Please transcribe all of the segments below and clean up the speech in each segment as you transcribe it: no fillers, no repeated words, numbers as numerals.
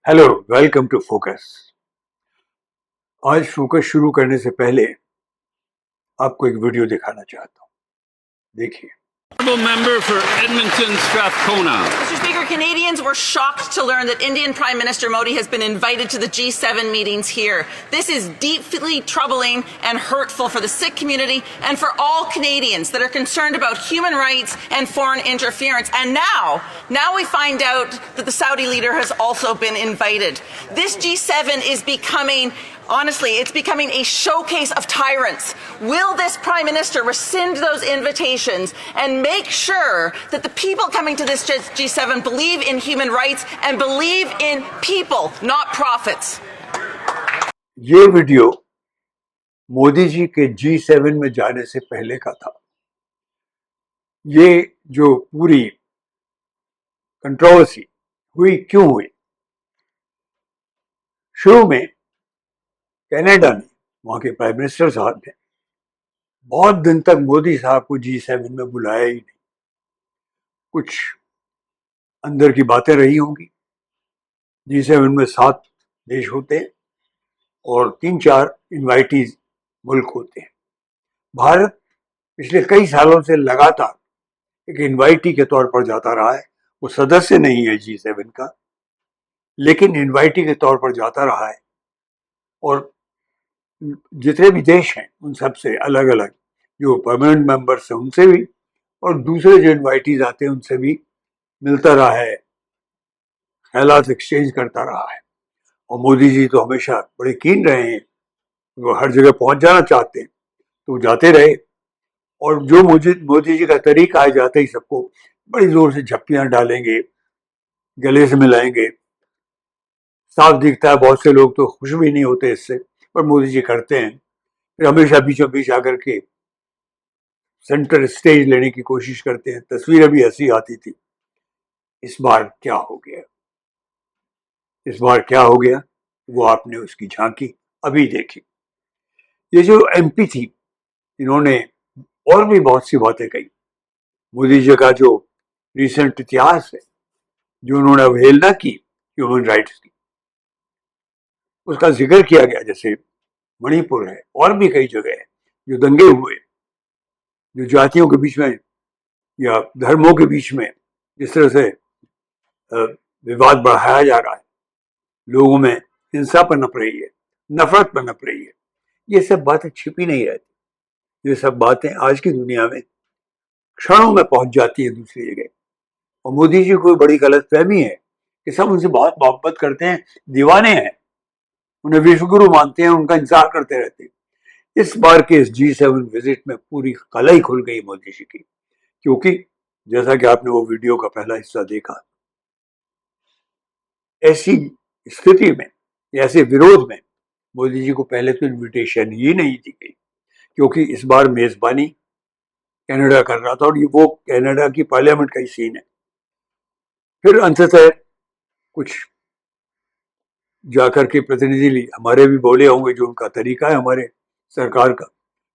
Hello, welcome to Focus. आज Focus शुरू करने से पहले आपको एक वीडियो दिखाना चाहता हूँ। देखिए। Member for Edmonton Strathcona. Mr. Speaker, Canadians were shocked to learn that Indian Prime Minister Modi has been invited to the G7 meetings here. This is deeply troubling and hurtful for the Sikh community and for all Canadians that are concerned about human rights and foreign interference. And now we find out that the Saudi leader has also been invited. This G7 is becoming, honestly, it's becoming a showcase of tyrants. Will this Prime Minister rescind those invitations and make sure that the people coming to this G7 believe in human rights and believe in people, not profits? ये video Modi ji के G7 में जाने से पहले का था। ये जो पूरी कंट्रोवर्सी हुई क्यों हुई? शुरू में कनाडा ने, वहां के प्राइम मिनिस्टर साहब ने बहुत दिन तक मोदी साहब को G7 में बुलाया ही नहीं। कुछ अंदर की बातें रही होंगी। G7 में 7 देश होते हैं और 3-4 इन्वाइटीज मुल्क होते हैं। भारत पिछले कई सालों से लगातार एक इन्वाइटी के तौर पर जाता रहा है। वो सदस्य नहीं है G7 का, लेकिन इन्वाइटी के तौर पर जाता रहा है और जितने भी देश हैं उन सब से अलग अलग जो परमानेंट मेंबर्स हैं उनसे भी और दूसरे जो इन्वाइटीज आते हैं उनसे भी मिलता रहा है, ख्यालात एक्सचेंज करता रहा है। और मोदी जी तो हमेशा बड़े कीन रहे हैं, वो हर जगह पहुंच जाना चाहते हैं तो जाते रहे। और जो मोदी जी का तरीका है, जाते ही सबको बड़ी जोर से झप्पियां डालेंगे, गले से मिलाएंगे। साफ दिखता है बहुत से लोग तो खुश भी नहीं होते इससे, पर मोदी जी करते हैं। फिर हमेशा बीचों बीच आकर के सेंटर स्टेज लेने की कोशिश करते हैं। तस्वीरें भी हंसी आती थी। इस बार क्या हो गया? इस बार क्या हो गया वो आपने उसकी झांकी अभी देखी। ये जो एमपी थी, इन्होंने और भी बहुत सी बातें कही। मोदी जी का जो रिसेंट इतिहास है, जो उन्होंने अवहेलना की ह्यूमन राइट्स की, उसका जिक्र किया गया। जैसे मणिपुर है और भी कई जगह है जो दंगे हुए, जो जातियों के बीच में या धर्मों के बीच में जिस तरह से विवाद बढ़ाया जा रहा है, लोगों में हिंसा पनप रही है, नफरत पनप रही है, ये सब बातें छिपी नहीं रहती। ये सब बातें आज की दुनिया में क्षणों में पहुंच जाती है दूसरी जगह। और मोदी जी को बड़ी गलतफहमी है कि सब उनसे बहुत मोहब्बत करते हैं, दीवाने हैं, उन्हें विश्वगुरु मानते हैं, उनका इंतजार करते रहते हैं। इस बार के इस G7 विजिट में पूरी कलाई खुल गई मोदी जी की, क्योंकि जैसा कि आपने वो वीडियो का पहला हिस्सा देखा, ऐसी स्थिति में, ऐसे विरोध में मोदी जी को पहले तो इनविटेशन ही नहीं दी गई, क्योंकि इस बार मेजबानी कनाडा कर रहा था और ये वो कनाडा की पार्लियामेंट का ही सीन है। फिर अंततः कुछ जाकर के प्रतिनिधि हमारे भी बोले होंगे, जो उनका तरीका है हमारे सरकार का।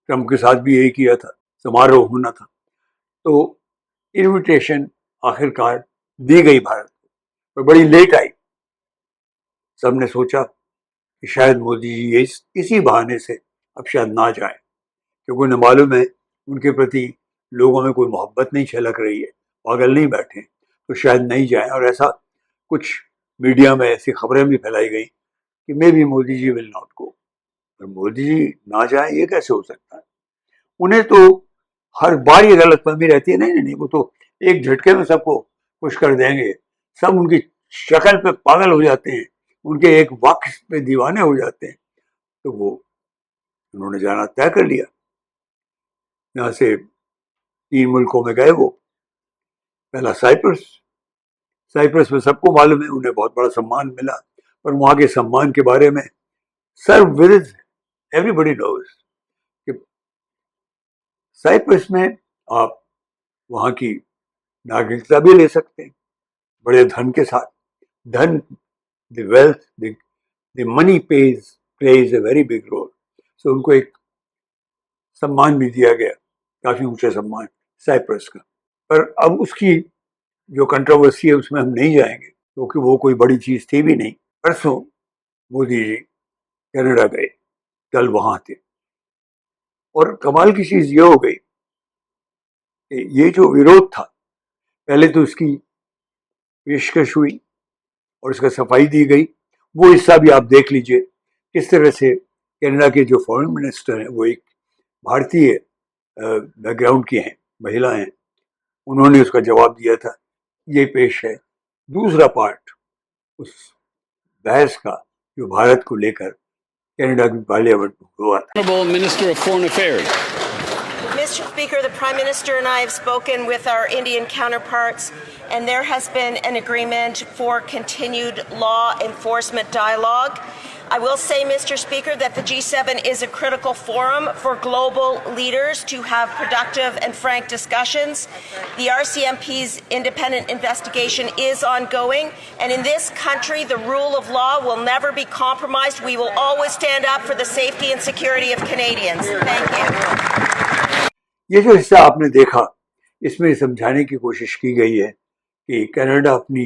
ट्रंप के साथ भी यही किया था, समारोह होना था तो इनविटेशन आखिरकार दी गई भारत को, पर बड़ी लेट आई। सबने सोचा कि शायद मोदी जी इसी बहाने से अब शायद ना जाए, क्योंकि उन्हें मालूम है उनके प्रति लोगों में कोई मोहब्बत नहीं छलक रही है, पागल नहीं बैठे, तो शायद नहीं जाए। और ऐसा कुछ मीडिया में ऐसी खबरें भी फैलाई गई कि maybe Modi ji will not go. पर मोदी जी ना जाए ये कैसे हो सकता है? उन्हें तो हर बार ये गलतफहमी रहती है, नहीं, वो तो एक झटके में सबको खुश कर देंगे, सब उनकी शक्ल पे पागल हो जाते हैं, उनके एक वाक्य पे दीवाने हो जाते हैं। तो वो उन्होंने जाना तय कर लिया। यहाँ से 3 मुल्कों में गए वो। पहला साइप्रस में सबको मालूम है उन्हें बहुत बड़ा सम्मान मिला, पर वहां के सम्मान के बारे में सर्वविदित एवरीबडी नोज कि साइप्रस में आप वहां की नागरिकता भी ले सकते हैं बड़े धन के साथ। Dhan, the wealth, the money plays a very big role. So उनको एक सम्मान भी दिया गया, काफी ऊंचा सम्मान साइप्रस का। पर अब उसकी जो कंट्रोवर्सी है उसमें हम नहीं जाएंगे, क्योंकि वो कोई बड़ी चीज थी भी नहीं। परसों मोदी जी कनाडा गए, कल वहां थे, और कमाल की चीज ये हो गई कि ये जो विरोध था, पहले तो इसकी पेशकश हुई और इसका सफाई दी गई। वो हिस्सा भी आप देख लीजिए किस तरह से कनाडा के जो फॉरेन मिनिस्टर हैं वो एक भारतीय बैकग्राउंड की हैं, महिला हैं, उन्होंने उसका जवाब दिया था। ये पेश है दूसरा पार्ट उस बहस का जो भारत को लेकर कनाडा की पार्लियामेंट में हुआ था। Honorable Minister of Foreign Affairs. Mr. Speaker, the Prime Minister and I have spoken with our Indian counterparts, and there has been an agreement for continued law enforcement dialogue. I will say, Mr. Speaker, that the G7 is a critical forum for global leaders to have productive and frank discussions. The RCMP's independent investigation is ongoing, and in this country, the rule of law will never be compromised. We will always stand up for the safety and security of Canadians. Thank you. ये जो हिस्सा आपने देखा, इसमें समझाने की कोशिश की गई है कि कनाडा अपनी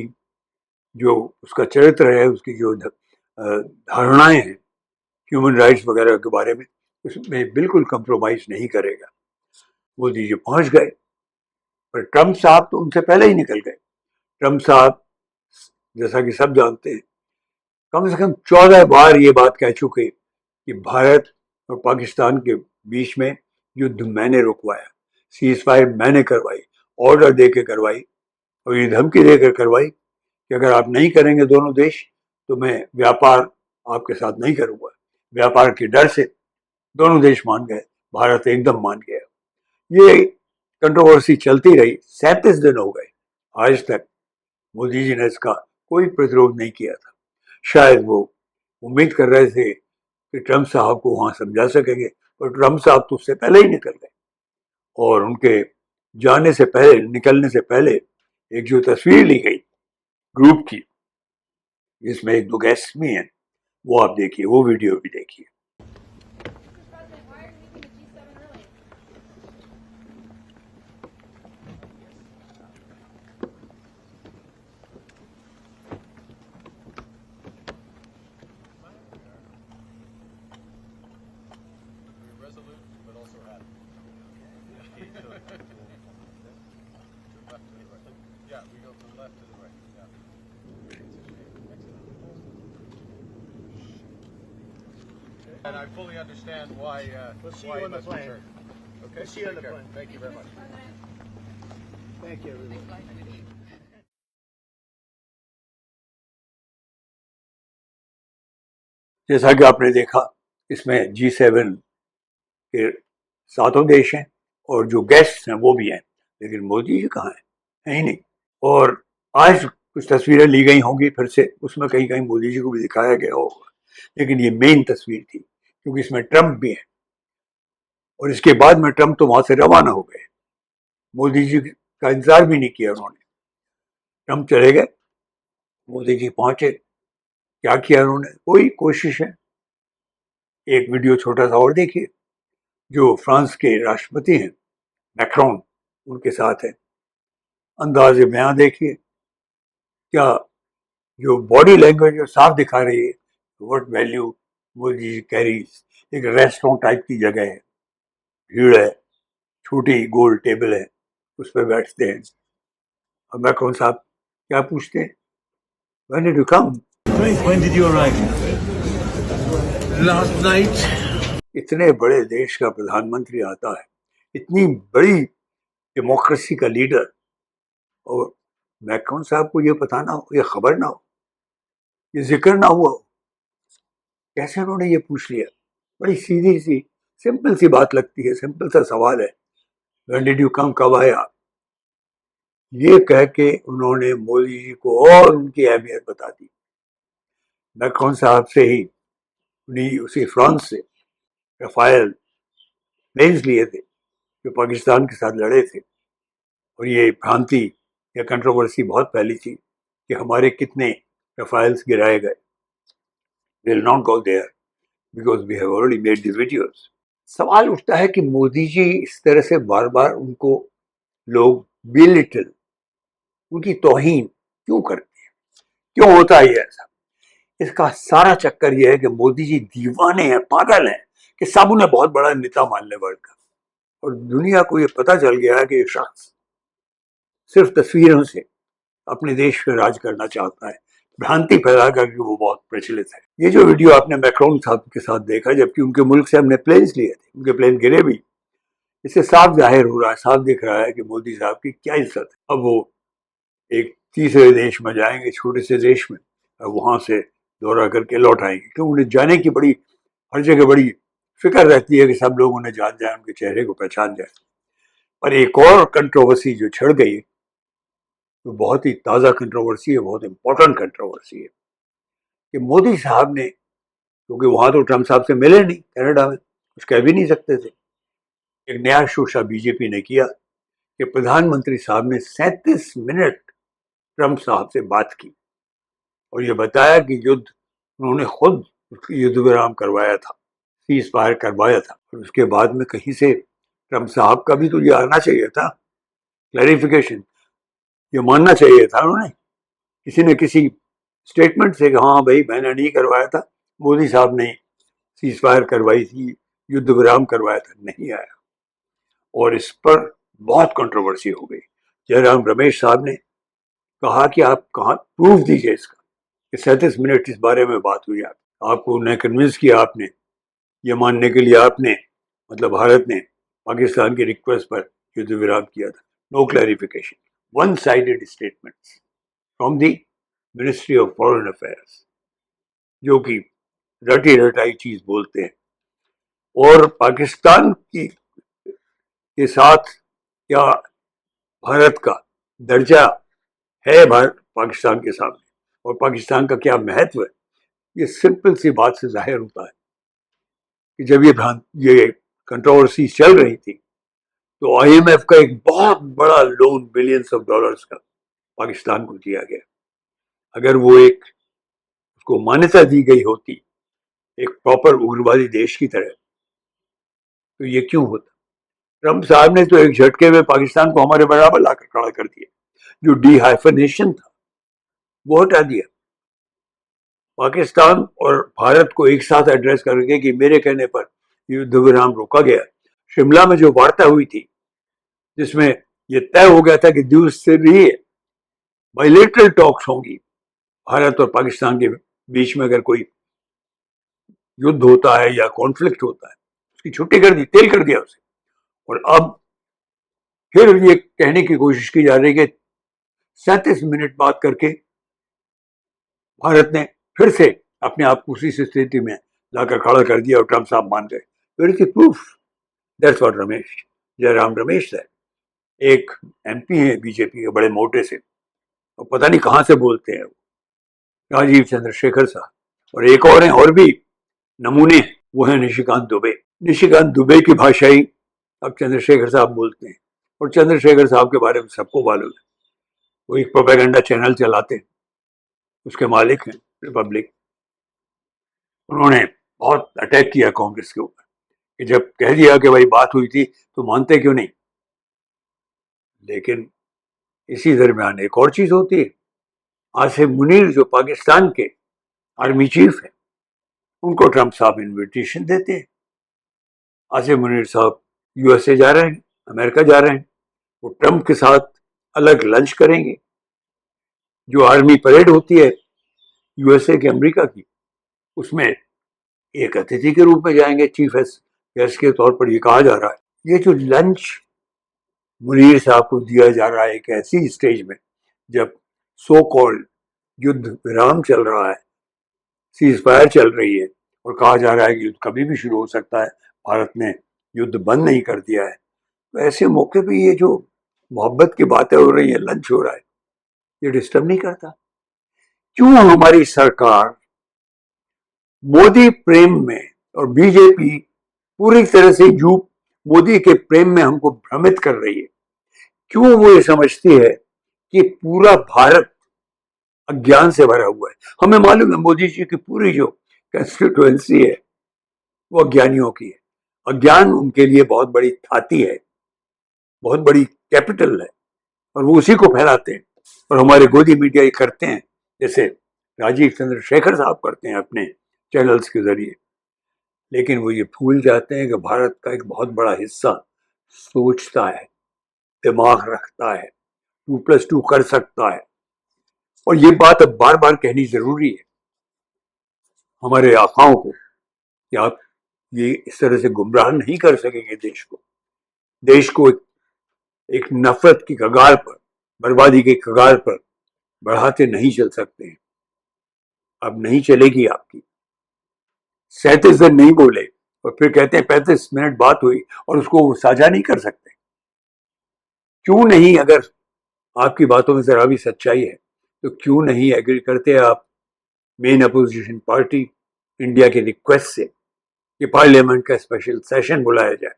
जो उसका चरित्र है, उसकी जो धारणाएं हैं ह्यूमन राइट्स वगैरह के बारे में, उसमें बिल्कुल कंप्रोमाइज नहीं करेगा। मोदी जी पहुंच गए, पर ट्रंप साहब तो उनसे पहले ही निकल गए। ट्रंप साहब, जैसा कि सब जानते हैं, कम से कम 14 बार ये बात कह चुके कि भारत और पाकिस्तान के बीच में युद्ध मैंने रुकवाया, सीज फायर मैंने करवाई, ऑर्डर दे के करवाई, और ये धमकी देकर करवाई कि अगर आप नहीं करेंगे दोनों देश, तो मैं व्यापार आपके साथ नहीं करूंगा। व्यापार के डर से दोनों देश मान गए, भारत एकदम मान गया। ये कंट्रोवर्सी चलती रही, 37 दिन हो गए, आज तक मोदी जी ने इसका कोई प्रतिरोध नहीं किया था। शायद वो उम्मीद कर रहे थे कि ट्रंप साहब को वहां समझा सकेंगे, पर ट्रंप साहब तो उससे पहले ही निकल गए। और उनके जाने से पहले, निकलने से पहले, एक जो तस्वीर ली गई ग्रुप की, जिसमें एक दो गेस्ट भी हैं, वो आप देखिए, वो वीडियो भी देखिए। And I fully understand why. We'll see why you on the must plane. return. Okay. We'll see you on Take the care. plane. Thank you very much. Thank you, everybody. जैसा कि आपने देखा, इसमें G7 के 7 देश हैं और जो गेस्ट हैं वो भी हैं, लेकिन मोदी जी कहाँ हैं? है ही नहीं। और आज कुछ तस्वीरें ली गई होंगी फिर से, उसमें कहीं कहीं मोदी जी को भी दिखाया गया होगा, लेकिन ये मेन तस्वीर थी क्योंकि इसमें ट्रंप भी है। और इसके बाद में ट्रंप तो वहां से रवाना हो गए, मोदी जी का इंतजार भी नहीं किया उन्होंने। ट्रंप चले गए, मोदी जी पहुंचे, क्या किया उन्होंने? कोई कोशिश है। एक वीडियो छोटा सा और देखिए, जो फ्रांस के राष्ट्रपति हैं मैक्रोन, उनके साथ है। अंदाज़े बयां देखिए, क्या जो बॉडी लैंग्वेज जो साफ दिखा रही है, what value Modi ji carries. एक रेस्टोरेंट टाइप की जगह है, भीड़ है, छोटी गोल टेबल है, उस पर बैठते हैं। और मैक्रोन साहब क्या पूछते हैं? When did you come? When did you arrive? Last night. इतने बड़े देश का प्रधानमंत्री आता है, इतनी बड़ी डेमोक्रेसी का लीडर, और मैक्रोन साहब को ये पता ना हो, ये खबर ना हो, ये जिक्र ना हुआ हो, कैसे उन्होंने ये पूछ लिया? बड़ी सीधी सी सिंपल सी बात लगती है, सिंपल सा सवाल है, When did you come? कब आए आप? ये कह के उन्होंने मोदी जी को और उनकी अहमियत बता दी। मैक्रोन साहब से ही उन्हीं उसी फ्रांस से राफेल प्लेन्स लिए थे जो पाकिस्तान के साथ लड़े थे, और ये भ्रांति या कंट्रोवर्सी बहुत फैली थी कि हमारे कितने राफेल्स गिराए गए। We'll not go there because we have already made the videos. सवाल उठता है कि मोदी जी इस तरह से बार बार उनको लोग बिलिटल, उनकी तौहीन क्यों करते हैं? क्यों होता है ऐसा? इसका सारा चक्कर यह है कि मोदी जी दीवाने हैं, पागल हैं कि सब उन्हें बहुत बड़ा नेता मान ले वर्ल्ड का, और दुनिया को ये पता चल गया है कि ये शख्स सिर्फ तस्वीरों से अपने देश पे राज करना चाहता है, भ्रांति फैला कर कि वो बहुत प्रचलित है। ये जो वीडियो आपने मैक्रोन साहब के साथ देखा, जबकि उनके मुल्क से हमने प्लेन्स लिए थे, उनके प्लेन गिरे भी, इससे साफ जाहिर हो रहा है, साफ दिख रहा है कि मोदी साहब की क्या इज्जत है। अब वो एक तीसरे देश में जाएंगे, छोटे से देश में, और वहां से दौरा करके लौट आएंगे, क्योंकि उन्हें जाने की बड़ी हर जगह बड़ी फिक्र रहती है कि सब लोग उन्हें जान जाए, उनके चेहरे को पहचान जाए। पर एक और कंट्रोवर्सी जो छिड़ गई, तो बहुत ही ताज़ा कंट्रोवर्सी है, बहुत इंपॉर्टेंट कंट्रोवर्सी है कि मोदी साहब ने, क्योंकि वहां तो ट्रंप साहब से मिले नहीं, कनाडा में कुछ कह भी नहीं सकते थे, एक नया शोशा बीजेपी ने किया कि प्रधानमंत्री साहब ने 37 मिनट ट्रंप साहब से बात की और ये बताया कि युद्ध उन्होंने खुद युद्ध विराम करवाया था, सीज फायर करवाया था। और उसके बाद में कहीं से ट्रंप साहब का भी तो ये आना चाहिए था, क्लैरिफिकेशन, ये मानना चाहिए था उन्होंने किसी न किसी स्टेटमेंट से कि हाँ भाई मैंने नहीं करवाया था, मोदी साहब ने सीज फायर करवाई थी, युद्ध विराम करवाया था। नहीं आया और इस पर बहुत कंट्रोवर्सी हो गई। जयराम रमेश साहब ने कहा कि आप कहाँ प्रूफ दीजिए इसका कि 37 मिनट इस बारे में बात हुई, आपको उन्हें कन्विंस किया, आपने ये मानने के लिए आपने मतलब भारत ने पाकिस्तान की रिक्वेस्ट पर युद्ध विराम किया था। No clarification, one sided statements from the ministry of foreign affairs, जो कि रटी रटाई चीज बोलते हैं। और पाकिस्तान की के साथ क्या भारत का दर्जा है भारत पाकिस्तान के सामने, और पाकिस्तान का क्या महत्व है, ये सिंपल सी बात से जाहिर होता है कि जब ये कंट्रोवर्सी चल रही थी तो IMF का एक बहुत बड़ा लोन बिलियंस ऑफ डॉलर्स का पाकिस्तान को दिया गया। अगर वो एक उसको मान्यता दी गई होती एक प्रॉपर उग्रवादी देश की तरह, तो ये क्यों होता? ट्रंप साहब ने तो एक झटके में पाकिस्तान को हमारे बराबर लाकर खड़ा कर दिया। जो डिहाइफनेशन था वो हटा दिया, पाकिस्तान और भारत को एक साथ एड्रेस करके कि मेरे कहने पर युद्ध विराम रोका गया। शिमला में जो वार्ता हुई थी जिसमें यह तय हो गया था कि द्विस्तरीय बायलैटरल टॉक्स होंगी भारत और पाकिस्तान के बीच में, अगर कोई युद्ध होता है या कॉन्फ्लिक्ट होता है उसकी छुट्टी कर दी, तेल कर दिया उसे। और अब फिर ये कहने की कोशिश की जा रही है कि 37 मिनट बात करके भारत ने फिर से अपने आप को उसी स्थिति में लाकर खड़ा कर दिया और ट्रंप साहब मान गए। Where is the proof? That's what Jairam Ramesh है, एक MP है बीजेपी के, बड़े मोटे से, और पता नहीं कहाँ से बोलते हैं वो, राजीव चंद्रशेखर साहब, और एक और हैं, और भी नमूने, वो है निशिकांत दुबे। निशिकांत दुबे की भाषा ही अब चंद्रशेखर साहब बोलते हैं, और चंद्रशेखर साहब के बारे में सबको मालूम है, वो एक प्रोपेगेंडा चैनल चलाते हैं, उसके मालिक हैं रिपब्लिक। उन्होंने बहुत अटैक किया कांग्रेस के ऊपर कि जब कह दिया कि भाई बात हुई थी तो मानते क्यों नहीं। लेकिन इसी दरमियान एक और चीज होती है, आसिफ मुनीर जो पाकिस्तान के आर्मी चीफ है, उनको ट्रंप साहब इनविटेशन देते हैं। आसिफ मुनीर साहब USA जा रहे हैं, अमेरिका जा रहे हैं, वो ट्रंप के साथ अलग लंच करेंगे। जो आर्मी परेड होती है USA के अमेरिका की, उसमें एक अतिथि के रूप में जाएंगे, चीफ गेस्ट के तौर पर ये कहा जा रहा है। ये जो लंच मुनीर साहब को दिया जा रहा है एक ऐसी स्टेज में जब सो कॉल्ड युद्ध विराम चल रहा है, सीज फायर चल रही है, और कहा जा रहा है कि युद्ध कभी भी शुरू हो सकता है, भारत ने युद्ध बंद नहीं कर दिया है, तो ऐसे मौके पे ये जो मोहब्बत की बातें हो रही है, लंच हो रहा है, ये डिस्टर्ब नहीं करता? क्यों हमारी सरकार मोदी प्रेम में, और बीजेपी पूरी तरह से मोदी के प्रेम में हमको भ्रमित कर रही है? क्यों वो ये समझती है कि पूरा भारत अज्ञान से भरा हुआ है? हमें मालूम है मोदी जी की पूरी जो कंस्टिट्यूएंसी है वो अज्ञानियों की है। अज्ञान उनके लिए बहुत बड़ी थाती है, बहुत बड़ी कैपिटल है, और वो उसी को फैलाते हैं। और हमारे गोदी मीडिया ये करते हैं, जैसे राजीव चंद्रशेखर साहब करते हैं अपने चैनल्स के जरिए, लेकिन वो ये भूल जाते हैं कि भारत का एक बहुत बड़ा हिस्सा सोचता है, दिमाग रखता है, 2+2 कर सकता है। और ये बात अब बार बार कहनी जरूरी है हमारे आकाओं को कि आप ये इस तरह से गुमराह नहीं कर सकेंगे देश को एक नफरत की कगार पर, बर्बादी की कगार पर बढ़ाते नहीं चल सकते हैं। अब नहीं चलेगी आपकी। 37 दिन नहीं बोले और फिर कहते हैं 35 मिनट बात हुई और उसको साझा नहीं कर सकते। क्यों नहीं? अगर आपकी बातों में जरा भी सच्चाई है तो क्यों नहीं एग्री करते आप मेन अपोजिशन पार्टी इंडिया के रिक्वेस्ट से कि पार्लियामेंट का स्पेशल सेशन बुलाया जाए?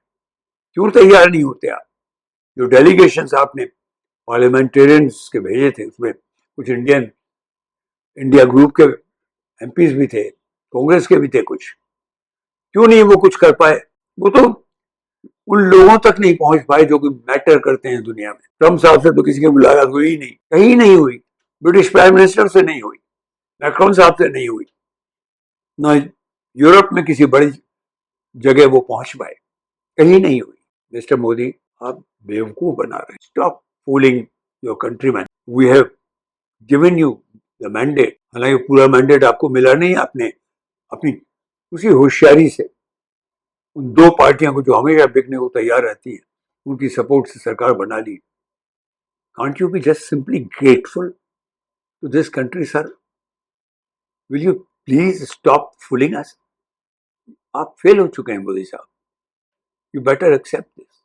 क्यों तैयार नहीं होते आप? जो डेलीगेशंस आपने पार्लियामेंटेरियंस के भेजे थे उसमें कुछ इंडिया ग्रुप के एमपीज भी थे, कांग्रेस के भी थे कुछ। क्यों नहीं वो कुछ कर पाए? वो तो उन लोगों तक नहीं पहुंच पाए जो कि मैटर करते हैं दुनिया में। ट्रम्प साहब से तो किसी की मुलाकात हुई ही नहीं, कहीं नहीं हुई। ब्रिटिश प्राइम मिनिस्टर से नहीं हुई, मैक्रोन साहब से नहीं हुई, ना यूरोप में किसी बड़ी जगह वो पहुंच पाए, कहीं नहीं हुई। मिस्टर मोदी, आप बेवकूफ बना रहे हैं। Stop fooling your countryman. We have given you the mandate. हालांकि पूरा मैंडेट आपको मिला नहीं, आपने अपनी उसी होशियारी से उन दो पार्टियों को जो हमेशा बिकने को तैयार रहती है उनकी सपोर्ट से सरकार बना ली। Can't you be just simply grateful to this country sir? Will you please stop fooling us? आप फेल हो चुके हैं मोदी साहब। You better accept this,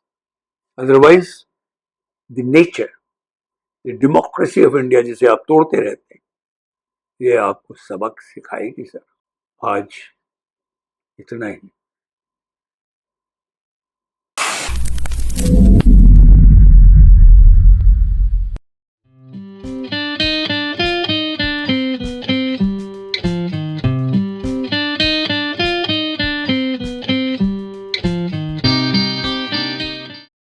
otherwise the nature, the democracy of India जिसे आप तोड़ते रहते हैं, ये आपको सबक सिखाएगी सर। आज इतना ही।